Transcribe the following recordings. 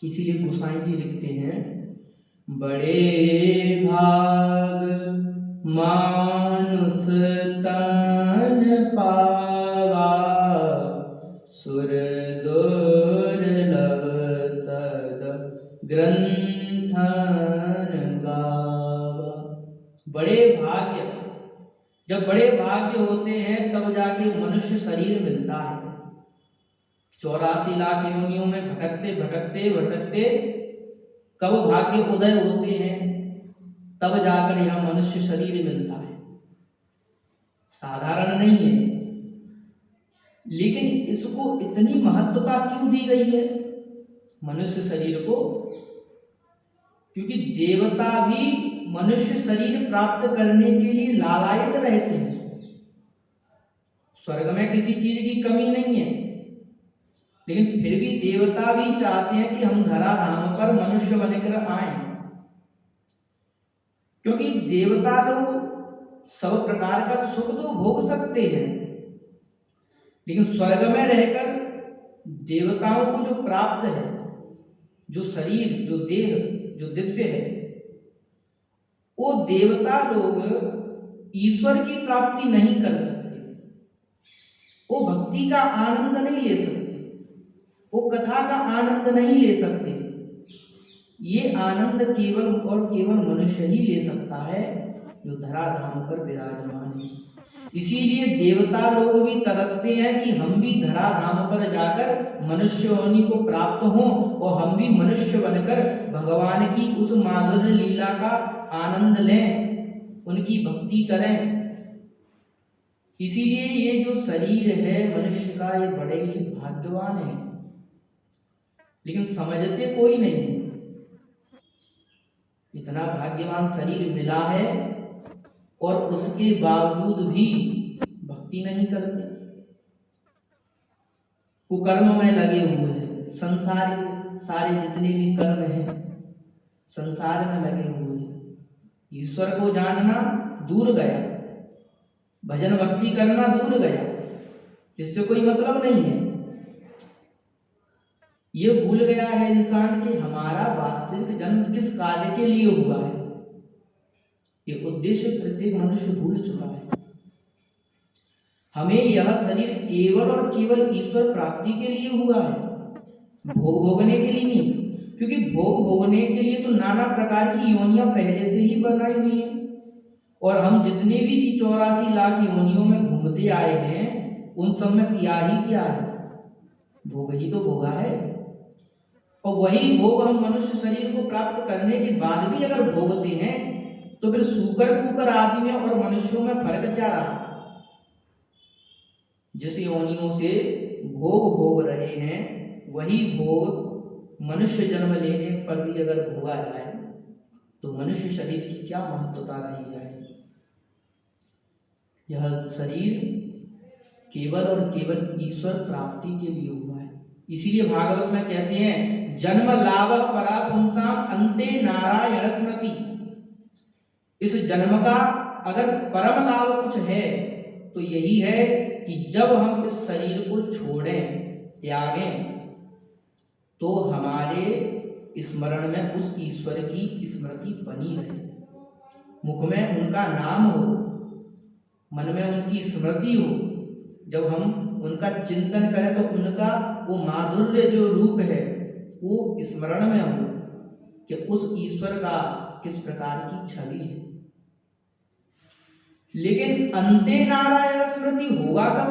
इसीलिए गोसाई जी लिखते हैं, बड़े भाग मानुष तन पावा, सुर दुर्लभ सद ग्रंथन गावा। बड़े भाग्य, जब बड़े भाग्य होते हैं तब जाके मनुष्य शरीर मिलता है। 84 लाख योनियों में भटकते भटकते भटकते कब भाग्य उदय होते हैं, तब जाकर यह मनुष्य शरीर मिलता है। साधारण नहीं है। लेकिन इसको इतनी महत्वता क्यों दी गई है मनुष्य शरीर को? क्योंकि देवता भी मनुष्य शरीर प्राप्त करने के लिए लालायित रहते हैं। स्वर्ग में किसी चीज की कमी नहीं है, लेकिन फिर भी देवता भी चाहते हैं कि हम धराधाम पर मनुष्य बनकर आए, क्योंकि देवता लोग सब प्रकार का सुख तो भोग सकते हैं, लेकिन स्वर्ग में रहकर देवताओं को जो प्राप्त है, जो शरीर, जो देह, जो दिव्य है, वो देवता लोग ईश्वर की प्राप्ति नहीं कर सकते। वो भक्ति का आनंद नहीं ले सकते, वो कथा का आनंद नहीं ले सकते। ये आनंद केवल और केवल मनुष्य ही ले सकता है जो धराधाम पर विराजमान है। इसीलिए देवता लोग भी तरसते हैं कि हम भी धराधाम पर जाकर मनुष्य होने को प्राप्त हों और हम भी मनुष्य बनकर भगवान की उस माधुर्य लीला का आनंद लें, उनकी भक्ति करें। इसीलिए ये जो शरीर है मनुष्य का, ये बड़े ही भाग्यवान है, लेकिन समझते कोई नहीं है। इतना भाग्यवान शरीर मिला है और उसके बावजूद भी भक्ति नहीं करते, कुकर्म में लगे हुए हैं। संसार के सारे जितने भी कर्म हैं संसार में लगे हुए हैं। ईश्वर को जानना दूर गया, भजन भक्ति करना दूर गया, जिससे कोई मतलब नहीं है। ये भूल गया है इंसान कि हमारा वास्तविक जन्म किस कार्य के लिए हुआ है। ये उद्देश्य प्रत्येक मनुष्य भूल चुका है। हमें यह शरीर केवल और केवल ईश्वर प्राप्ति के लिए हुआ है, भोग भोगने के लिए नहीं। क्योंकि भोग भोगने के लिए तो नाना प्रकार की योनियां पहले से ही बनाई हुई हैं, और हम जितने भी 84 लाख योनियों में घूमते आए हैं उन सब में किया ही क्या है, भोग ही तो भोगा है। और वही भोग हम मनुष्य शरीर को प्राप्त करने के बाद भी अगर भोगते हैं तो फिर सूकर कुकर आदि में और मनुष्यों में फर्क क्या रहा? जिस योनियों से भोग भोग रहे हैं वही भोग मनुष्य जन्म लेने पर भी अगर भोगा जाए तो मनुष्य शरीर की क्या महत्वता रही जाए। यह शरीर केवल और केवल ईश्वर प्राप्ति के लिए हुआ है। इसीलिए भागवत में कहते हैं, जन्म लाभ परा पुंसाम अंते नारायण स्मृति। इस जन्म का अगर परम लाभ कुछ है तो यही है कि जब हम इस शरीर को छोड़ें, त्यागें, तो हमारे स्मरण में उस ईश्वर की स्मृति बनी रहे, मुख में उनका नाम हो, मन में उनकी स्मृति हो। जब हम उनका चिंतन करें तो उनका वो माधुर्य जो रूप है वो स्मरण में हो कि उस ईश्वर का किस प्रकार की छवि है। लेकिन अंते नारायण स्मृति होगा कब?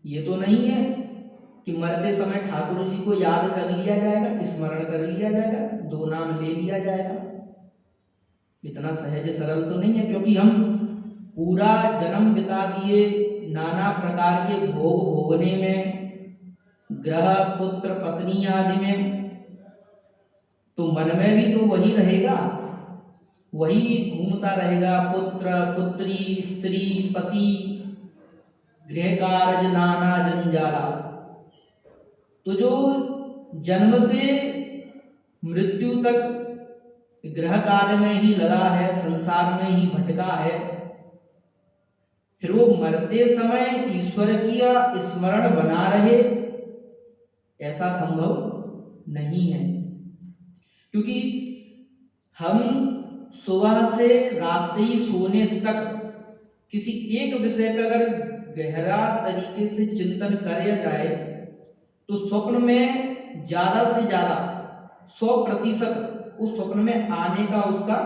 ये तो नहीं है कि मरते समय ठाकुर जी को याद कर लिया जाएगा, स्मरण कर लिया जाएगा, 2 नाम ले लिया जाएगा। इतना सहज सरल तो नहीं है, क्योंकि हम पूरा जन्म बिता दिए नाना प्रकार के भोग भोगने में, ग्रह पुत्र पत्नी आदि में, तो मन में भी तो वही रहेगा, वही घूमता रहेगा, पुत्र पुत्री स्त्री पति गृह कार्य नाना जंजाला। तो जो जन्म से मृत्यु तक गृह कार्य में ही लगा है, संसार में ही भटका है, फिर वो मरते समय ईश्वर की स्मरण बना रहे, ऐसा संभव नहीं है। क्योंकि हम सुबह से रात्रि सोने तक किसी एक विषय पर अगर गहरा तरीके से चिंतन किया जाए तो स्वप्न में ज्यादा से ज्यादा 100% उस स्वप्न में आने का उसका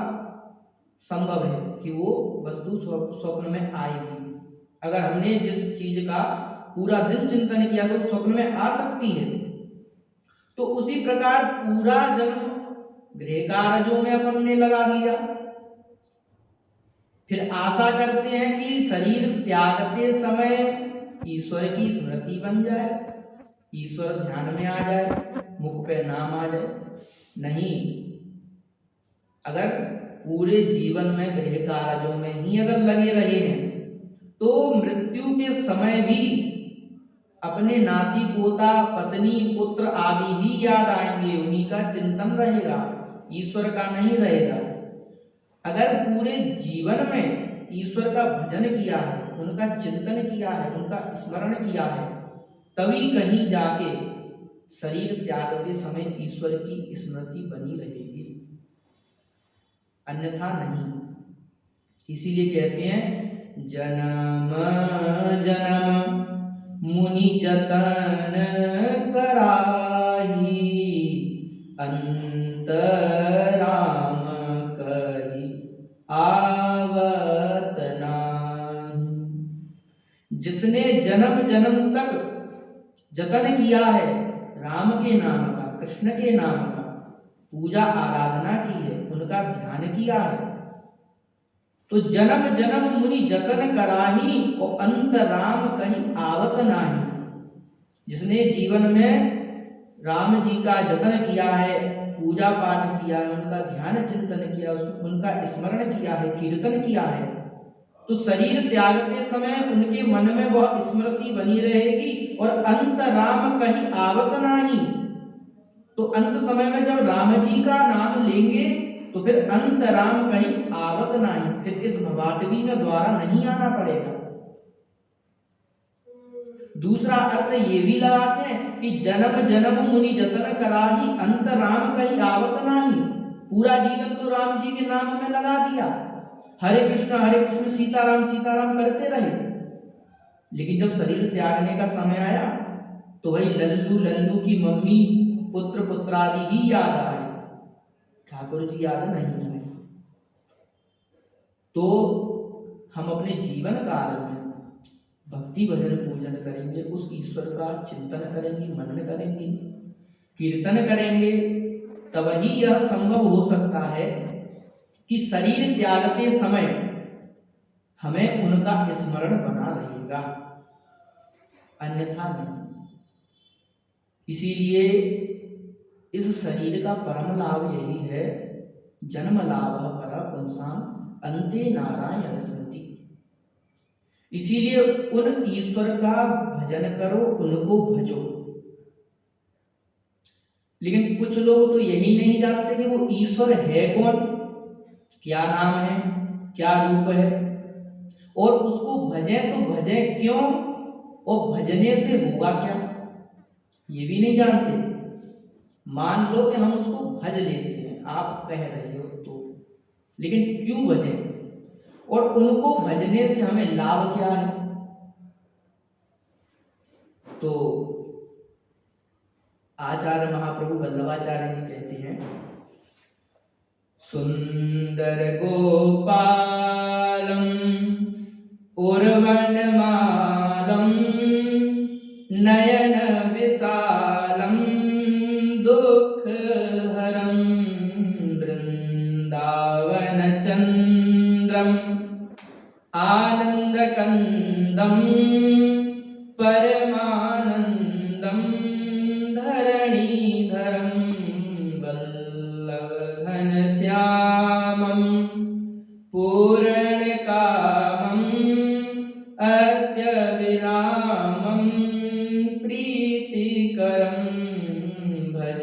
संभव है कि वो वस्तु स्वप्न में आएगी। अगर हमने जिस चीज का पूरा दिन चिंतन किया तो स्वप्न में आ सकती है। तो उसी प्रकार पूरा जन्म गृह कार्यों में अपन ने लगा दिया, फिर आशा करते हैं कि शरीर त्यागते समय ईश्वर की स्मृति बन जाए, ईश्वर ध्यान में आ जाए, मुख पे नाम आ जाए। नहीं, अगर पूरे जीवन में गृह कार्यों में ही अगर लगे रहे हैं तो मृत्यु के समय भी अपने नाती पोता पत्नी पुत्र आदि ही याद आएंगे, उन्हीं का चिंतन रहेगा, ईश्वर का नहीं रहेगा। अगर पूरे जीवन में ईश्वर का भजन किया है, उनका चिंतन किया है, उनका स्मरण किया है, तभी कहीं जाके शरीर त्यागते समय ईश्वर की स्मृति बनी रहेगी, अन्यथा नहीं। इसीलिए कहते हैं जन्म जन्म मुनि जतन कराही, अंत राम कही आवत नाही। जिसने जन्म जन्म तक जतन किया है राम के नाम का, कृष्ण के नाम का, पूजा आराधना की है, उनका ध्यान किया है, तो जन्म जन्म मुनि जतन कराही और अंत राम कहीं आवत नाही। जिसने जीवन में राम जी का जतन किया है, पूजा पाठ किया है, उनका ध्यान चिंतन किया, उनका स्मरण किया है, कीर्तन किया है, तो शरीर त्यागते समय उनके मन में वह स्मृति बनी रहेगी और अंत राम कहीं आवत नाही। तो अंत समय में जब राम जी का नाम लेंगे तो फिर अंत राम कहीं आवत नाही, फिर इस भवाटवी में द्वारा नहीं आना पड़ेगा। दूसरा अर्थ ये भी लगाते हैं कि जन्म जन्म मुनि जतन कराही, अंत राम कहीं आवत नाही। पूरा जीवन तो राम जी के नाम में लगा दिया, हरे कृष्ण सीताराम करते रहे, लेकिन जब शरीर त्यागने का समय आया तो वही लल्लू लल्लू की मम्मी पुत्र पुत्रादि ही याद आए, ठाकुर जी याद नहीं है। तो हम अपने जीवन काल में भक्ति भजन पूजन करेंगे, उस ईश्वर का चिंतन करेंगे, मनन करेंगे, कीर्तन करेंगे, तब ही यह संभव हो सकता है कि शरीर त्यागते समय हमें उनका स्मरण बना रहेगा, अन्यथा नहीं। इसीलिए इस शरीर का परम लाभ यही है, जन्म लाभ पर पुंसाम अंते नारायण स्मृति। इसीलिए उन ईश्वर का भजन करो, उनको भजो। लेकिन कुछ लोग तो यही नहीं जानते कि वो ईश्वर है कौन, क्या नाम है, क्या रूप है, और उसको भजें तो भजें क्यों और भजने से होगा क्या, ये भी नहीं जानते। मान लो कि हम उसको भज लेते हैं, आप कह रहे हो तो, लेकिन क्यों भजें और उनको भजने से हमें लाभ क्या है। तो आचार्य महाप्रभु वल्लभाचार्य जी कहते हैं, सुंदर गोपालम उर्वनमालम नयन विशालम दुःखहरं वृंदावन चंद्रम आनंदकंदम परमानंदम धरणीधरं वल्लभ घनश्यामं पूर्णकामं अद्यविरामं प्रीतिकरं भज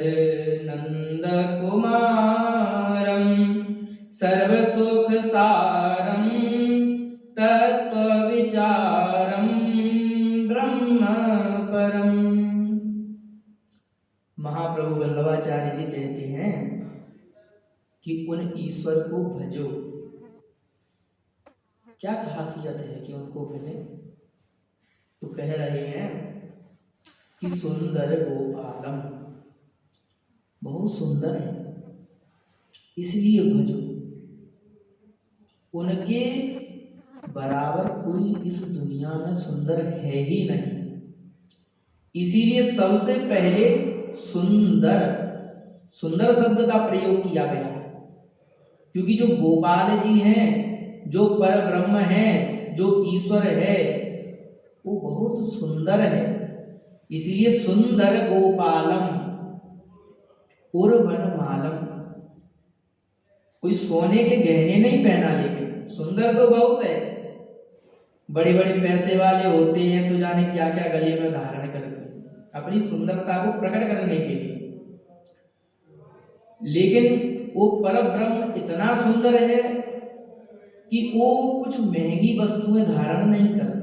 नंदकुमारं सर्वसुखसारं तत्त्वविचारं ब्रह्म परम। महाप्रभु वल्लभाचार्य जी कहते हैं कि उन ईश्वर को भजो। क्या खासियत है कि उनको भजें? तो कह रहे हैं कि सुंदर गोपालम, बहुत सुंदर है इसलिए भजो। उनके बराबर कोई इस दुनिया में सुंदर है ही नहीं, इसीलिए सबसे पहले सुंदर सुंदर शब्द का प्रयोग किया गया है। क्योंकि जो गोपाल जी हैं, जो पर ब्रह्म है, जो ईश्वर है, वो बहुत सुंदर है। इसलिए सुंदर गोपालम उर्वनमालम, कोई सोने के गहने नहीं पहना, लेकिन सुंदर तो बहुत है। बड़े बड़े पैसे वाले होते हैं तो जाने क्या क्या गले में धारण करते हैं अपनी सुंदरता को प्रकट करने के लिए, लेकिन वो परब्रह्म इतना सुंदर है कि वो कुछ महंगी वस्तुएं धारण नहीं करते।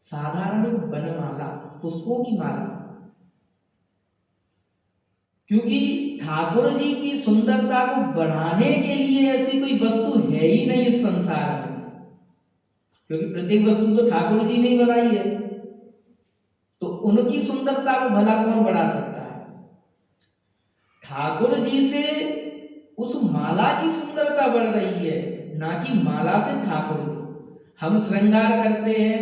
साधारण एक वनमाला, पुष्पों की माला, क्योंकि ठाकुर जी की सुंदरता को बढ़ाने के लिए ऐसी कोई वस्तु है ही नहीं इस संसार में। क्योंकि प्रत्येक वस्तु तो ठाकुर जी ने बनाई है, तो उनकी सुंदरता को भला कौन बढ़ा सकता है? ठाकुर जी से उस माला की सुंदरता बढ़ रही है, ना कि माला से ठाकुर जी। हम श्रृंगार करते हैं,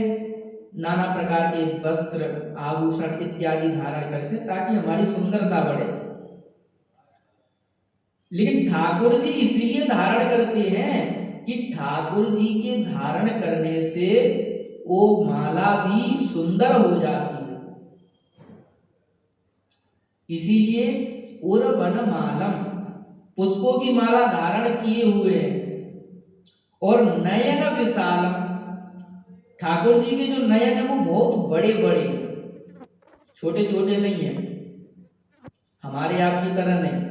नाना प्रकार के वस्त्र आभूषण इत्यादि धारण करते हैं ताकि हमारी सुंदरता बढ़े, लेकिन ठाकुर जी इसलिए धारण करते हैं कि ठाकुर जी के धारण करने से वो माला भी सुंदर हो जाती है। इसीलिए उर्वनमालम, पुष्पों की माला धारण किए हुए हैं। और नयन विशालम, ठाकुर जी के जो नयन है वो बहुत बड़े बड़े हैं, छोटे छोटे नहीं है, हमारे आपकी तरह नहीं।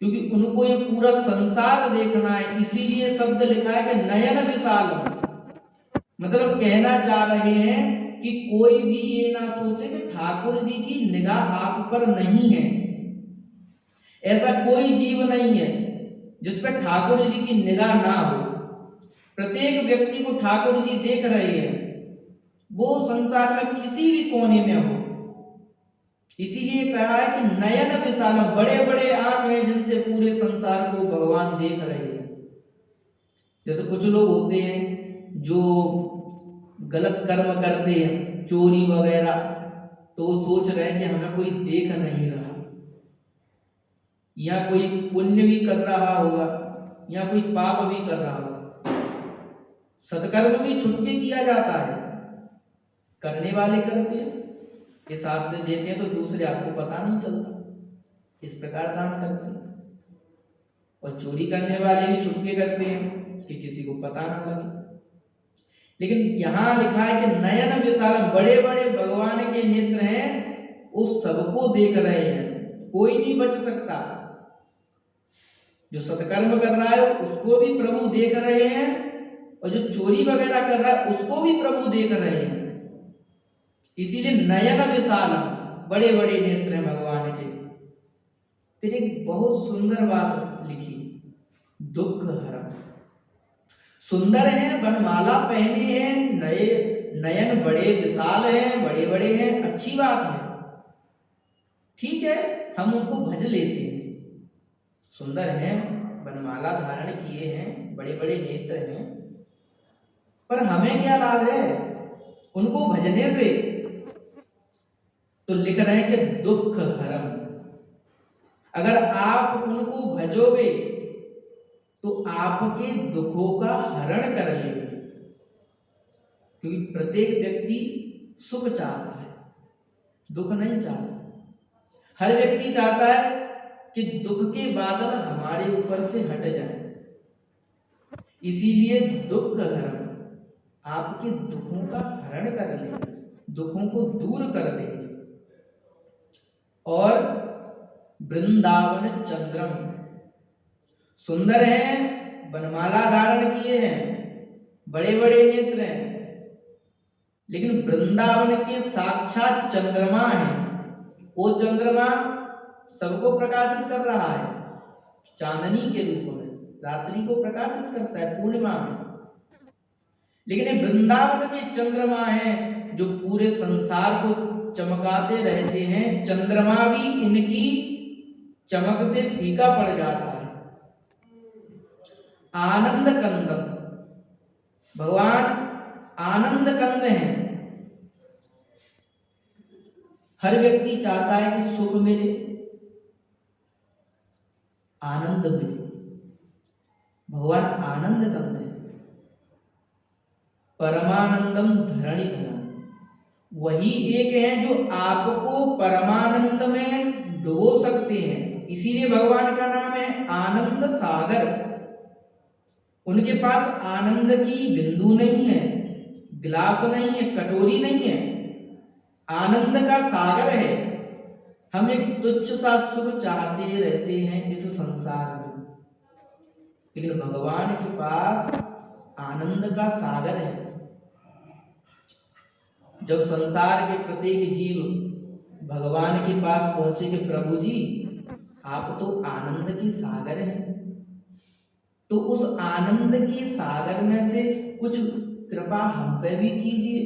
क्योंकि उनको ये पूरा संसार देखना है, इसीलिए शब्द लिखा है कि नयन विशालम। मतलब कहना चाह रहे हैं कि कोई भी ये ना सोचे कि ठाकुर जी की निगाह आप पर नहीं है। ऐसा कोई जीव नहीं है जिस पर ठाकुर जी की निगाह ना हो। प्रत्येक व्यक्ति को ठाकुर जी देख रहे हैं, वो संसार में किसी भी कोने में हो। इसीलिए कहा है कि नयन विशालम, बड़े बड़े आंख हैं जिनसे पूरे संसार को भगवान देख रहे हैं। जैसे कुछ लोग होते हैं जो गलत कर्म करते हैं, चोरी वगैरह, तो वो सोच रहे हैं कि हमें कोई देख नहीं रहा, या कोई पुण्य भी कर रहा होगा या कोई पाप भी कर रहा होगा। सत्कर्म भी छुप के किया जाता है, करने वाले करते हैं, इस हाथ से देते हैं तो दूसरे हाथ को पता नहीं चलता, इस प्रकार दान करते हैं। और चोरी करने वाले भी छुप के करते हैं कि किसी को पता ना लगे। लेकिन यहाँ लिखा है कि नयन विशालम, बड़े बड़े भगवान के नेत्र हैं, वो सबको देख रहे हैं, कोई नहीं बच सकता। जो सत्कर्म कर रहा है उसको भी प्रभु देख रहे हैं, और जो चोरी वगैरह कर रहा है उसको भी प्रभु देख रहे हैं। इसीलिए नयन विशालम, बड़े बड़े नेत्र हैं भगवान के। फिर एक बहुत सुंदर बात लिखी, दुख हरम। सुंदर हैं, वनमाला पहने हैं, नए नयन बड़े विशाल हैं, बड़े बड़े हैं, अच्छी बात है, ठीक है, हम उनको भज लेते हैं। सुंदर हैं, वनमाला धारण किए हैं, बड़े बड़े नेत्र हैं, पर हमें क्या लाभ है उनको भजने से? तो लिख रहे हैं कि दुख हरम। अगर आप उनको भजोगे तो आपके दुखों का हरण कर लेंगे। क्योंकि प्रत्येक व्यक्ति सुख चाहता है, दुख नहीं चाहता। हर व्यक्ति चाहता है कि दुख के बादल हमारे ऊपर से हट जाए। इसीलिए दुख हरम, आपके दुखों का हरण कर लेंगे, दुखों को दूर कर देंगे। और वृंदावन चंद्रम, सुंदर हैं, वनमाला धारण किए हैं, बड़े बड़े नेत्र हैं, लेकिन वृंदावन के साक्षात चंद्रमा हैं, वो चंद्रमा सबको प्रकाशित कर रहा है चांदनी के रूप में, रात्रि को प्रकाशित करता है पूर्णिमा में। लेकिन ये वृंदावन के चंद्रमा हैं जो पूरे संसार को चमकाते रहते हैं। चंद्रमा भी इनकी चमक से फीका पड़ जाता है। आनंद कंदम, भगवान आनंद कंद हैं। हर व्यक्ति चाहता है कि सुख मिले, आनंद मिले। भगवान आनंद कंद है। परमानंदम धरणि धरण, वही एक है जो आपको परमानंद में डुबो सकते हैं। इसीलिए भगवान का नाम है आनंद सागर। उनके पास आनंद की बिंदु नहीं है, गिलास नहीं है, कटोरी नहीं है, आनंद का सागर है। हम एक तुच्छ सा सुख चाहते रहते हैं इस संसार में, लेकिन भगवान के पास आनंद का सागर है। जब संसार के प्रत्येक जीव भगवान के पास पहुंचे कि प्रभु जी आप तो आनंद के सागर हैं, तो उस आनंद के सागर में से कुछ कृपा हम पे भी कीजिए,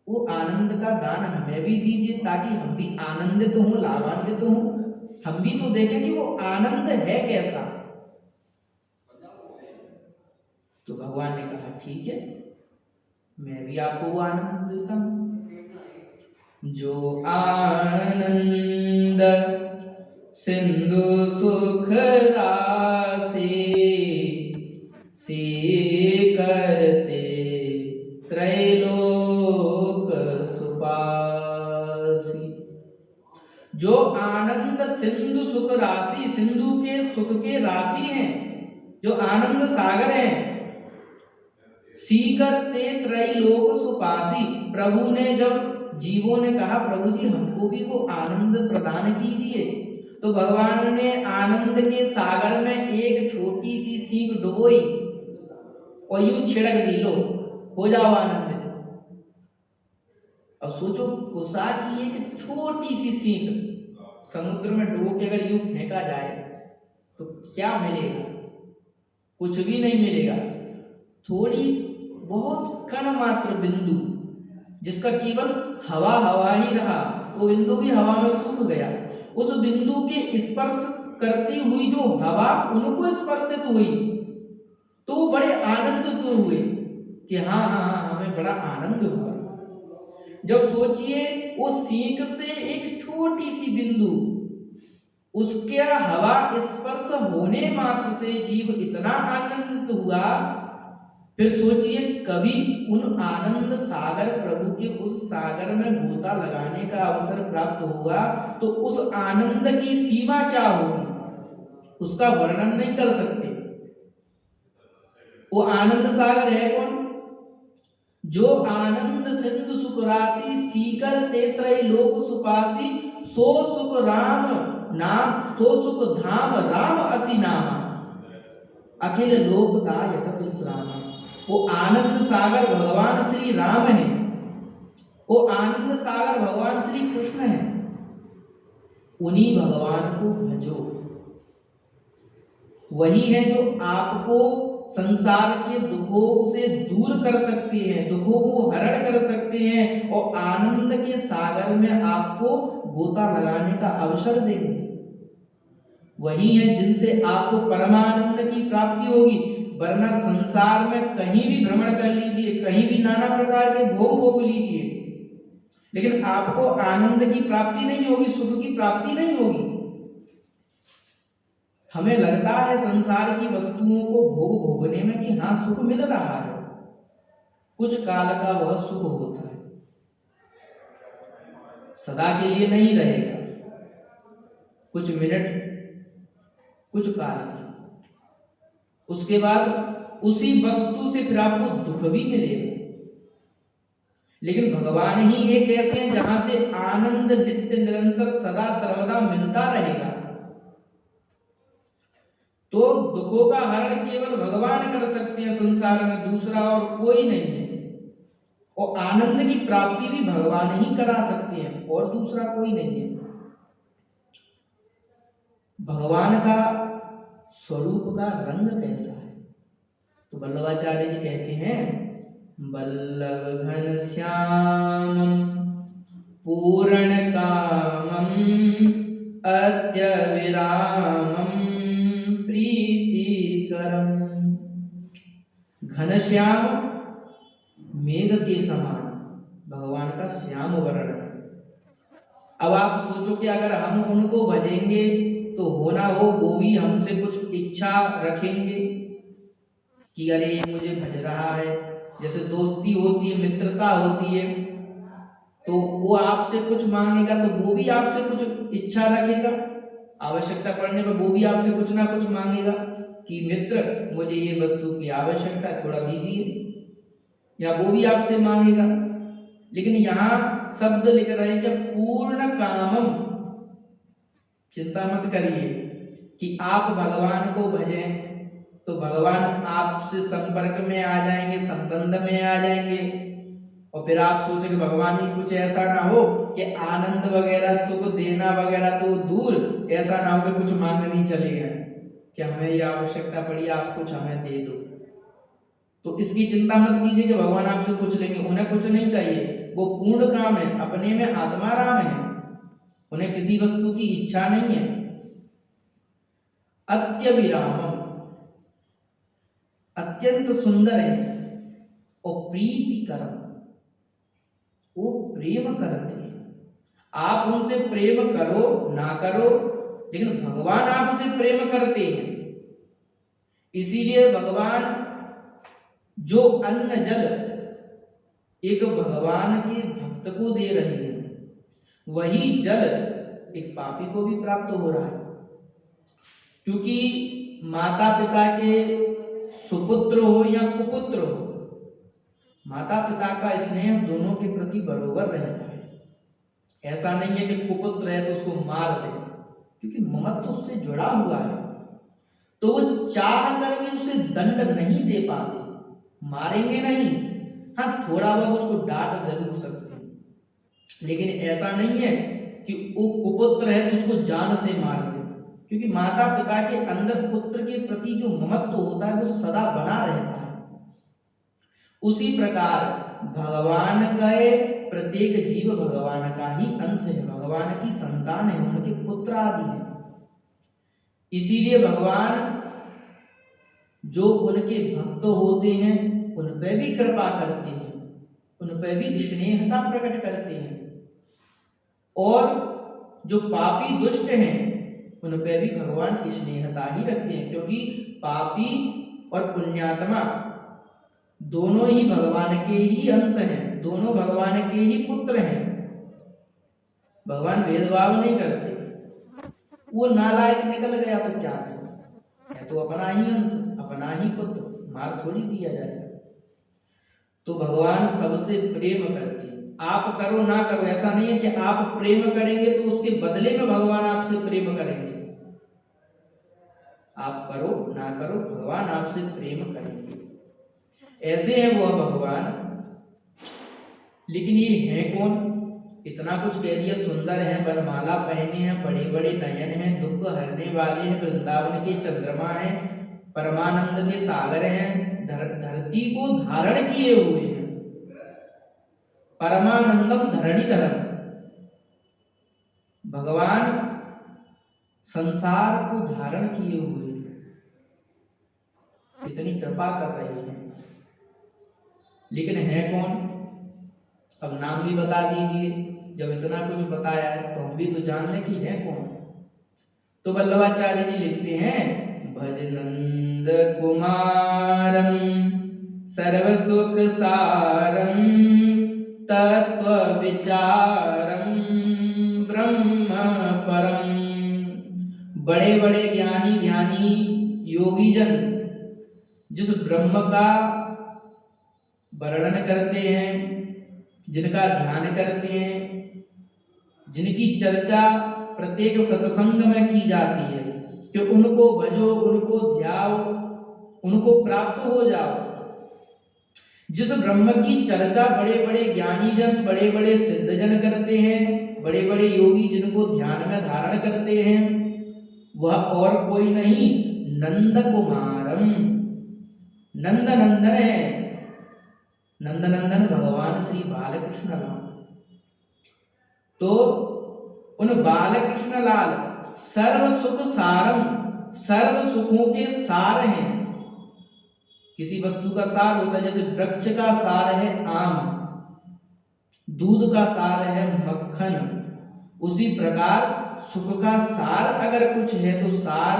वो आनंद का दान हमें भी दीजिए ताकि हम भी आनंदित हों, लाभान्वित हों। हम भी तो देखें कि वो आनंद है कैसा। तो भगवान ने कहा ठीक है, मैं भी आपको वो आनंद देता हूं। जो आनंद सिंधु सुख राशि, से करते त्रैलोक सुपासी। जो आनंद सिंधु सुख राशि, सिंधु के सुख के राशि हैं, जो आनंद सागर हैं, सीकरते त्रैलोक सुपासी। प्रभु ने जब जीवों ने कहा प्रभु जी हमको भी वो आनंद प्रदान कीजिए, तो भगवान ने आनंद के सागर में एक छोटी सी सीख डुबोई और यूं छिड़क दी, लो हो जाओ आनंदित। अब सोचो कुसा की एक छोटी सी सीख समुद्र में डुबो के अगर यूं फेंका जाए तो क्या मिलेगा? कुछ भी नहीं मिलेगा। थोड़ी बहुत कण मात्र बिंदु जिसका केवल हवा हवा ही रहा, वो बिंदु भी हवा में सूख गया। उस बिंदु के स्पर्श करती हुई जो हवा उनको स्पर्शित हुई तो वो बड़े आनंदित हुए कि हाँ हाँ हाँ हमें बड़ा आनंद हुआ। जब सोचिए उस सीख से एक छोटी सी बिंदु, उसके हवा स्पर्श होने मात्र से जीव इतना आनंदित हुआ, फिर सोचिए कभी उन आनंद सागर प्रभु के उस सागर में गोता लगाने का अवसर प्राप्त हुआ तो उस आनंद की सीमा क्या होगी, उसका वर्णन नहीं कर सकते। वो आनंद सागर है कौन? जो आनंद सिंधु सुख राशि, सीकर ते त्रैलोक सुपासी। सो सुख राम नाम, सो सुख धाम राम असी नामा, अखिल लोकदायक विश्राम। वो आनंद सागर भगवान श्री राम है, वो आनंद सागर भगवान श्री कृष्ण है। उन्हीं भगवान को भजो। वही है जो आपको संसार के दुखों से दूर कर सकती है, दुखों को हरण कर सकते हैं और आनंद के सागर में आपको गोता लगाने का अवसर देंगे। वही है जिनसे आपको परमानंद की प्राप्ति होगी। वरना संसार में कहीं भी भ्रमण कर लीजिए, कहीं भी नाना प्रकार के भोग भोग लीजिए, लेकिन आपको आनंद की प्राप्ति नहीं होगी, सुख की प्राप्ति नहीं होगी। हमें लगता है संसार की वस्तुओं को भोग भोगने में कि हाँ सुख मिल रहा है, कुछ काल का वह सुख होता है, सदा के लिए नहीं रहेगा, कुछ मिनट कुछ काल के, उसके बाद उसी वस्तु से फिर आपको दुख भी मिलेगा। लेकिन भगवान ही एक ऐसे हैं जहां से आनंद नित्य निरंतर सदा सर्वदा मिलता रहेगा। तो दुखों का हरण केवल भगवान कर सकते हैं संसार में, दूसरा और कोई नहीं है। और आनंद की प्राप्ति भी भगवान ही करा सकते हैं और दूसरा कोई नहीं है। भगवान का स्वरूप का रंग कैसा है। तो वल्लभाचार्य जी कहते हैं वल्लभ घन श्यामम पूर्ण कामम अद्य विरामम प्रीतिकरम। घनश्याम मेघ के समान भगवान का श्याम वर्ण है। अब आप सोचो कि अगर हम उनको भजेंगे तो होना हो वो भी हमसे कुछ इच्छा रखेंगे कि अरे ये मुझे भज रहा है। जैसे दोस्ती होती है, मित्रता होती है, तो वो आपसे कुछ मांगेगा तो वो भी आपसे कुछ इच्छा रखेगा, आवश्यकता पड़ने पर वो भी आपसे कुछ ना कुछ मांगेगा कि मित्र मुझे ये वस्तु की आवश्यकता है, थोड़ा दीजिए, या वो भी आपसे मांगेगा। लेकिन यहाँ शब्द लिख रहे हैं कि पूर्ण कामम। चिंता मत करिए कि आप भगवान को भजें तो भगवान आपसे संपर्क में आ जाएंगे, संबंध में आ जाएंगे, और फिर आप सोचेंगे भगवान ही कुछ ऐसा ना हो कि आनंद वगैरह सुख देना वगैरह तो दूर, ऐसा ना हो कि कुछ मांगनी चले गए कि हमें ये आवश्यकता पड़ी आप कुछ हमें दे दो। तो इसकी चिंता मत कीजिए कि भगवान आपसे कुछ लेंगे, उन्हें कुछ नहीं चाहिए। वो पूर्ण काम है, अपने में आत्माराम है, उन्हें किसी वस्तु की इच्छा नहीं है। अत्यविरामम, अत्यंत सुंदर है, और प्रीतिकरम, वो प्रेम करते हैं। आप उनसे प्रेम करो ना करो, लेकिन भगवान आपसे प्रेम करते हैं। इसीलिए भगवान जो अन्न जल एक भगवान के भक्त को दे रहे हैं, वही जल एक पापी को भी प्राप्त हो रहा है। क्योंकि माता पिता के सुपुत्र हो या कुपुत्र हो, माता पिता का स्नेह दोनों के प्रति बराबर रहता है। ऐसा नहीं है कि कुपुत्र है तो उसको मार दे, क्योंकि ममत्व उससे जुड़ा हुआ है, तो वो चाह कर भी उसे दंड नहीं दे पाते, मारेंगे नहीं, हाँ थोड़ा बहुत उसको डांट जरूर सकते हैं, लेकिन ऐसा नहीं है कि वो कुपुत्र है तो उसको जान से मार दे। क्योंकि माता पिता के अंदर पुत्र के प्रति जो ममत्व होता है वो सदा बना रहता है। उसी प्रकार भगवान का प्रत्येक जीव भगवान का ही अंश है, भगवान की संतान है, उनके पुत्र आदि है। इसीलिए भगवान जो उनके भक्त होते हैं उन पर भी कृपा करते हैं, उन पर भी स्नेहता प्रकट करते हैं, और जो पापी दुष्ट हैं उन पर भी भगवान स्नेहता ही रखते हैं। क्योंकि पापी और पुण्यात्मा दोनों ही भगवान के ही अंश हैं, दोनों भगवान के ही पुत्र हैं। भगवान भेदभाव नहीं करते। वो नालायक निकल गया तो क्या करे, है तो अपना ही अंश, अपना ही पुत्र, मार थोड़ी दिया जाएगा। तो भगवान सबसे प्रेम करते हैं। आप करो ना करो, ऐसा नहीं है कि आप प्रेम करेंगे तो उसके बदले में भगवान आपसे प्रेम करेंगे। आप करो ना करो, भगवान आपसे प्रेम करेंगे। ऐसे है वो भगवान। लेकिन ये है कौन? इतना कुछ कह दिया, सुंदर है, वनमाला पहने हैं, बड़े बड़े नयन हैं, दुख हरने वाले हैं, वृंदावन के चंद्रमा हैं, परमानंद के सागर हैं, धरती को धारण किए हुए हैं, परमानंदम धरणीधरम। भगवान संसार को धारण किए हुए हैं, इतनी कृपा कर रहे हैं। लेकिन है कौन? अब नाम भी बता दीजिए, जब इतना कुछ बताया है तो हम भी तो जान लें कि है कौन। तो वल्लभाचार्य जी लिखते हैं भजनंद कुमारम सर्व सुख सारम तत्व विचारम ब्रह्म परम। बड़े बड़े ज्ञानी ध्यानी योगी जन जिस ब्रह्म का वर्णन करते हैं, जिनका ध्यान करते हैं, जिनकी चर्चा प्रत्येक सत्संग में की जाती है कि उनको भजो, उनको ध्याओ, उनको प्राप्त हो जाओ। जिस ब्रह्म की चर्चा बड़े बड़े ज्ञानी जन, बड़े बड़े सिद्ध जन करते हैं, बड़े बड़े योगी जिनको ध्यान में धारण करते हैं, वह और कोई नहीं नंद कुमारम, नंद नंदन है। नंद नंदन भगवान श्री बालकृष्ण लाल। तो उन बालकृष्ण लाल सर्व सुख सारम, सर्व सुखों के सार हैं। किसी वस्तु का सार होता है, जैसे वृक्ष का सार है आम, दूध का सार है मक्खन, उसी प्रकार सुख का सार अगर कुछ है तो सार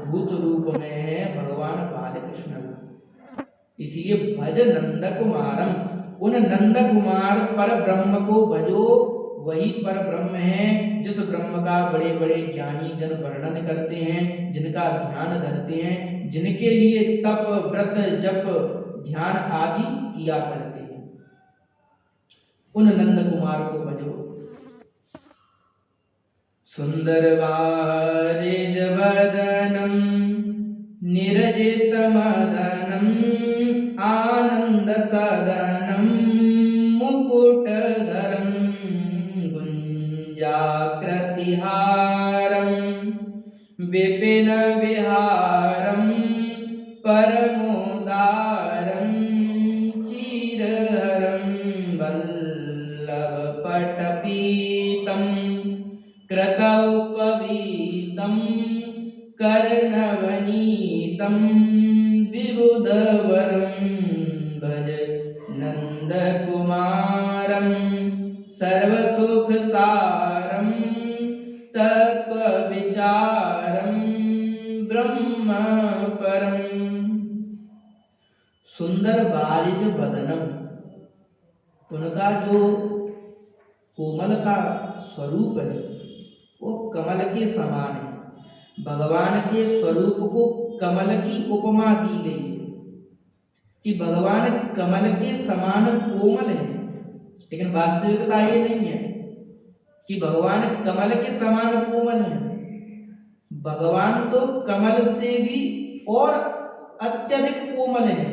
भूत रूप में है भगवान बालकृष्ण। इसलिए भज नंद कुमारम, उन नंद कुमार पर ब्रह्म को भजो। वही पर ब्रह्म है जिस ब्रह्म का बड़े बड़े ज्ञानी जन वर्णन करते हैं, जिनका ध्यान धरते हैं, जिनके लिए तप व्रत जप ध्यान आदि किया करते हैं, उन नंद कुमार को भजो। सुंदर वारिज वदनम निरजित मदनम आनंद सदनम मुकुटधरम गुंजाकृतिहारम विपिन विहारम परमोदारम चीरहरम वल्लभ पटपीतम कृतौपवीतं कर्णवनीतं विबुधवरं भज नन्दकुमारं सर्वसुखसारं तत्त्वविचारं ब्रह्मपरं। सुंदर बालिज बदनम, उनका जो कोमल का स्वरूप है वो कमल के समान है। भगवान के स्वरूप को कमल की उपमा दी गई है कि भगवान कमल के समान कोमल है, लेकिन वास्तविकता ये नहीं है कि भगवान कमल के समान कोमल है। भगवान तो कमल से भी और अत्यधिक कोमल है,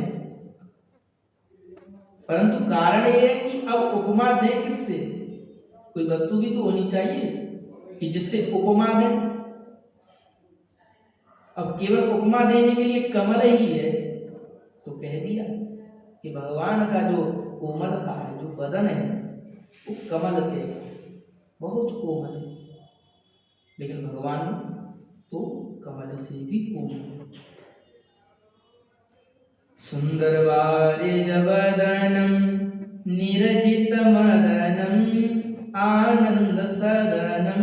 परंतु कारण यह है कि अब उपमा दे किससे? कोई वस्तु भी तो होनी चाहिए कि जिससे उपमा दे। अब केवल उपमा देने के लिए कमल ही है तो कह दिया कि भगवान का जो कोमलता है, जो बदन है वो कमल जैसा बहुत कोमल है, लेकिन भगवान तो कमल से भी कोमल है। सुंदर वारिज वदनम निरजित मदनम आनंद सदनम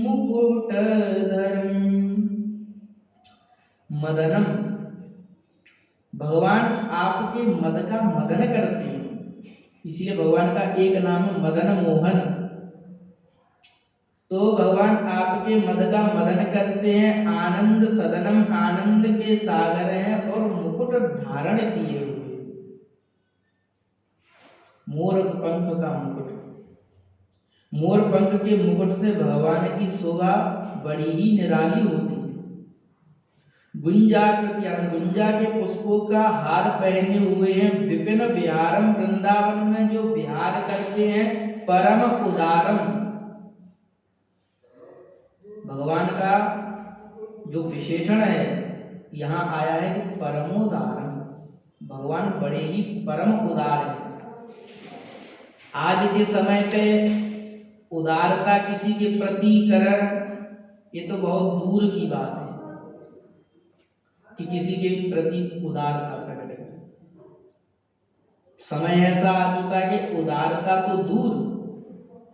मुकुटधरम। मदनम, भगवान आपके मद का मदन करते हैं, इसीलिए भगवान का एक नाम मदन मोहन। तो भगवान आपके मद का मदन करते हैं। आनंद सदनम, आनंद के सागर हैं और मुकुट धारण किए हुए, मोर पंख का मुकुट। मोर पंख के मुकुट से भगवान की शोभा बड़ी ही निराली होती है। गुंजाकृति, गुंजा के पुष्पों का हार पहने हुए हैं। विपिन विहारम, वृंदावन में जो विहार करते हैं। परम उदारम, भगवान का जो विशेषण है यहाँ आया है कि परमोदारम, भगवान बड़े ही परम उदार है। आज के समय पे उदारता किसी के प्रति करण ये तो बहुत दूर की बात है कि किसी के प्रति उदारता प्रकट करें। समय ऐसा आ चुका है कि उदारता तो दूर,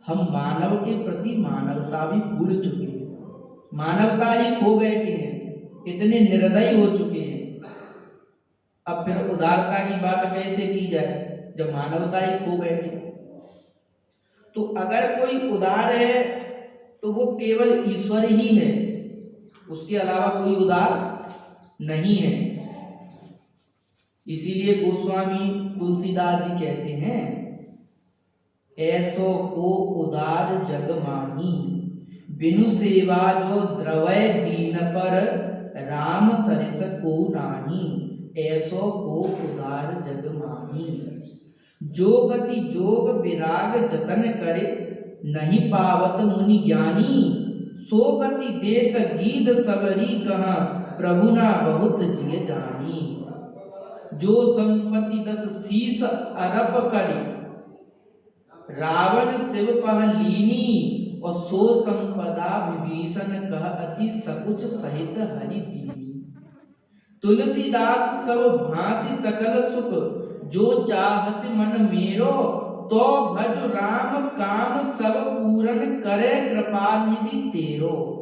हम मानव के प्रति मानवता भी भूल चुके हैं, मानवता ही खो बैठे हैं, इतने निर्दयी हो चुके हैं। अब फिर उदारता की बात कैसे की जाए जब मानवता ही खो बैठी। तो अगर कोई उदार है तो वो केवल ईश्वर ही है, उसके अलावा कोई उदार नहीं है। इसीलिए गोस्वामी तुलसीदास जी कहते हैं, ऐसो को उदार जग माही, बिनु सेवा जो द्रवय दीन पर, राम सरिस को नाही, ऐसो को उदार जग माही। जो गति जोग विराग जतन करे, नहीं पावत मुनि ज्ञानी, सो गति देत गीत सबरी कहा, प्रभु ना बहुत जिय जानी। जो संपत्ति 10 शीस अरब करी, रावण शिव पह लीनी। और सो संपदा विभीषण कह, अति सकुच सहित हरि दीनी। तुलसीदास सब भांति सकल सुख, जो चाहस मन मेरो। तो भज राम काम सब पूरन, करे कृपा निधि तेरो।